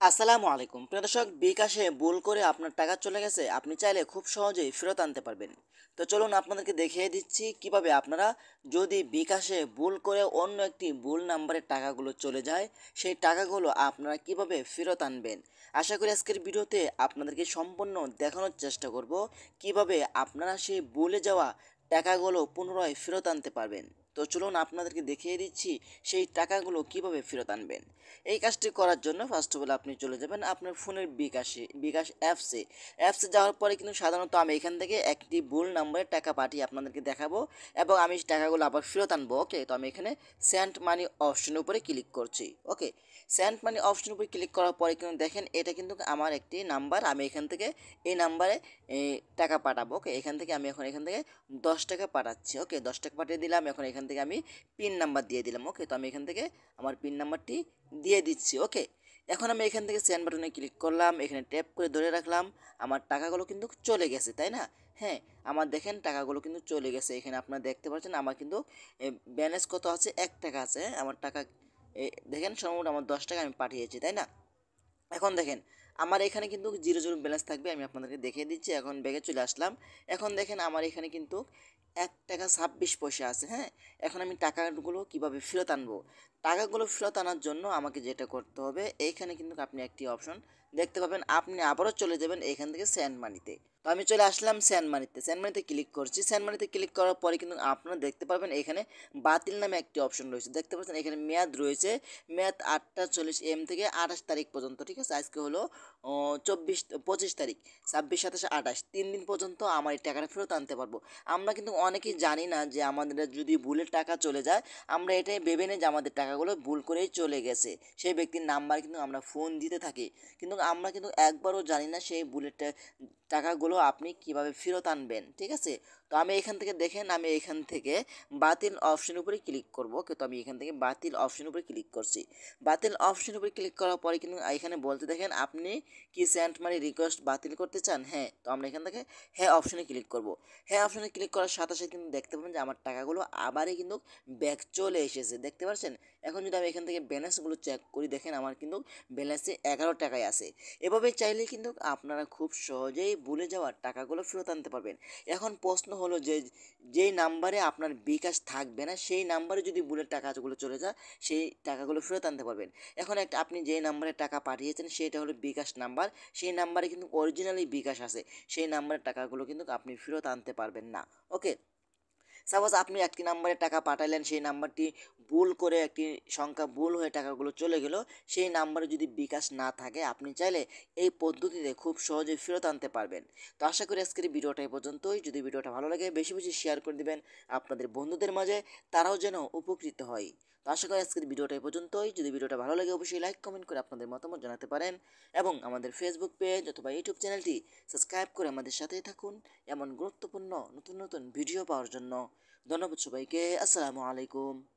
আসসালামু আলাইকুম প্রিয় দর্শক, বিকাশে ভুল করে আপনার টাকা চলে গেছে, আপনি চাইলে খুব সহজেই ফেরত আনতে পারবেন। তো চলুন আপনাদেরকে দেখিয়ে দিচ্ছি কিভাবে আপনারা, যদি বিকাশে ভুল করে অন্য একটি ভুল নাম্বারে টাকাগুলো চলে যায়, সেই টাকাগুলো আপনারা কিভাবে ফেরত আনবেন। আশা করি আজকের ভিডিওতে আপনাদেরকে সম্পূর্ণ দেখানোর চেষ্টা করব কিভাবে আপনারা সেই ভুলে যাওয়া টাকাগুলো পুনরায় ফেরত আনতে পারবেন। তো চলুন আপনাদেরকে দেখিয়ে দিচ্ছি সেই টাকাগুলো কিভাবে ফেরত আনবেন। এই কাজটি করার জন্য ফার্স্ট অফ অল আপনি চলে যাবেন আপনার ফোনের বিকাশ অ্যাপসে যাওয়ার পরে কিন্তু সাধারণত আমি এখান থেকে একটি ভুল নাম্বারে টাকা পাঠিয়ে আপনাদেরকে দেখাবো এবং আমি টাকাগুলো আবার ফেরত আনবো। ওকে, তো আমি এখানে সেন্ড মানি অপশনের উপরে ক্লিক করছি। ওকে, সেন্ড মানি অপশনের উপরে ক্লিক করার পরে কিন্তু দেখেন এটা কিন্তু আমার একটি নাম্বার, আমি এখান থেকে এই নাম্বারে টাকা পাঠাবো। ওকে, এখান থেকে আমি এখান থেকে 10 টাকা পাঠাচ্ছি। ওকে, 10 টাকা পাঠিয়ে দিলাম। এখন এখান থেকে আমি পিন নাম্বার দিয়ে দিলাম। ওকে, তো আমি এখান থেকে আমার পিন নাম্বারটি দিয়ে দিচ্ছি। ওকে, এখন আমি এখান থেকে সেন্ড বাটনে ক্লিক করলাম, এখানে ট্যাপ করে ধরে রাখলাম। আমার টাকাগুলো কিন্তু চলে গেছে, তাই না? হ্যাঁ, আমার দেখেন টাকাগুলো কিন্তু চলে গেছে। এখানে আপনারা দেখতে পাচ্ছেন আমার কিন্তু ব্যালেন্স কত আছে, 1 টাকা আছে। আমার টাকা দেখেন সর্বমোট আমার 10 টাকা আমি পাঠিয়েছি, তাই না? এখন দেখেন আমার এখানে কিন্তু জিরো জিরো ব্যালেন্স থাকবে, আমি আপনাদেরকে দেখিয়ে দিচ্ছি। এখন ব্যাগে চলে আসলাম। এখন দেখেন আমার এখানে কিন্তু 1 টাকা 26 পয়সা আছে। হ্যাঁ, এখন আমি টাকাগুলো কিভাবে ফেরত আনবো। টাকাগুলো ফেরত আনার জন্য আমাকে যেটা করতে হবে, এইখানে কিন্তু আপনি একটি অপশন দেখতে পাবেন। আপনি আবারও চলে যাবেন এখান থেকে সেন্ড মানিতে। তো আমি চলে আসলাম সেন্ড মানিতে ক্লিক করছি। সেন্ড মানিতে ক্লিক করার পরে কিন্তু আপনারা দেখতে পারবেন এখানে বাতিল নামে একটি অপশন রয়েছে, দেখতে পাচ্ছেন। এখানে মেয়াদ রয়েছে, মেয়াদ 8টা 40 AM থেকে 28 তারিখ পর্যন্ত। ঠিক আছে, আজকে হলো 25 তারিখ, 26 27 28, 3 দিন পর্যন্ত আমার এই টাকাটা ফেরত আনতে পারবো। আমরা কিন্তু অনেকেই জানি না যে আমাদের যদি ভুলে টাকা চলে যায়, আমরা এটাই ভেবে নিই যে আমাদের টাকাগুলো ভুল করেই চলে গেছে। সেই ব্যক্তির নাম্বার কিন্তু আমরা ফোন দিতে থাকি, কিন্তু আমরা কিন্তু একবারও জানি না সেই বুলেটটা টাকাগুলো আপনি কিভাবে ফেরত আনবেন। ঠিক আছে, তো আমি এখান থেকে দেখেন, আমি এখান থেকে বাতিল অপশনের উপরে ক্লিক করব। ওকে, তো আমি এখান থেকে বাতিল অপশনের উপরে ক্লিক করছি। বাতিল অপশনের উপরে ক্লিক করার পরে কিন্তু এখানে বলতে দেখেন আপনি কি সেন্ড মানি রিকোয়েস্ট বাতিল করতে চান। হ্যাঁ, তো আমরা এখান থেকে হ্যাঁ অপশনে ক্লিক করব। হ্যাঁ অপশনে ক্লিক করার সাথে সাথে কিন্তু দেখতে পাবেন যে আমার টাকাগুলো আবারই কিন্তু ব্যাক চলে এসেছে, দেখতে পাচ্ছেন। এখন যদি আমি এখান থেকে ব্যালেন্সগুলো চেক করি, দেখেন আমার কিন্তু ব্যালেন্সে 11 টাকায় আছে। এভাবে চাইলে কিন্তু আপনারা খুব সহজেই ভুলে যাওয়ার টাকাগুলো ফেরত আনতে পারবেন। এখন প্রশ্ন হলো যে যেই নাম্বারে আপনার বিকাশ থাকবে না, সেই নাম্বারে যদি ভুলের টাকাগুলো চলে যায়, সেই টাকাগুলো ফেরত আনতে পারবেন। এখন একটা আপনি যেই নাম্বারে টাকা পাঠিয়েছেন সেটা হলো বিকাশ নাম্বার, সেই নাম্বারে কিন্তু অরিজিনালি বিকাশ আছে, সেই নাম্বারের টাকাগুলো কিন্তু আপনি ফেরত আনতে পারবেন না। ওকে, সাপোজ আপনি একটি নাম্বারে টাকা পাঠালেন, সেই নাম্বারটি ভুল করে একটি সংখ্যা ভুল হয়ে টাকাগুলো চলে গেল, সেই নাম্বারে যদি বিকাশ না থাকে, আপনি চাইলে এই পদ্ধতিতে খুব সহজে ফেরত আনতে পারবেন। তো আশা করি আজকের ভিডিওটা এই পর্যন্তই। যদি ভিডিওটা ভালো লাগে বেশি বেশি শেয়ার করে দিবেন আপনাদের বন্ধুদের মাঝে, তারাও যেন উপকৃত হয়। তো আশা করি আজকের ভিডিওটা এই পর্যন্তই। যদি ভিডিওটা ভালো লাগে অবশ্যই লাইক কমেন্ট করে আপনাদের মতামত জানাতে পারেন এবং আমাদের ফেসবুক পেজ অথবা ইউটিউব চ্যানেলটি সাবস্ক্রাইব করে আমাদের সাথেই থাকুন এমন গুরুত্বপূর্ণ নতুন নতুন ভিডিও পাওয়ার জন্য। ধন্যবাদ সবাইকে। আসসালামু আলাইকুম।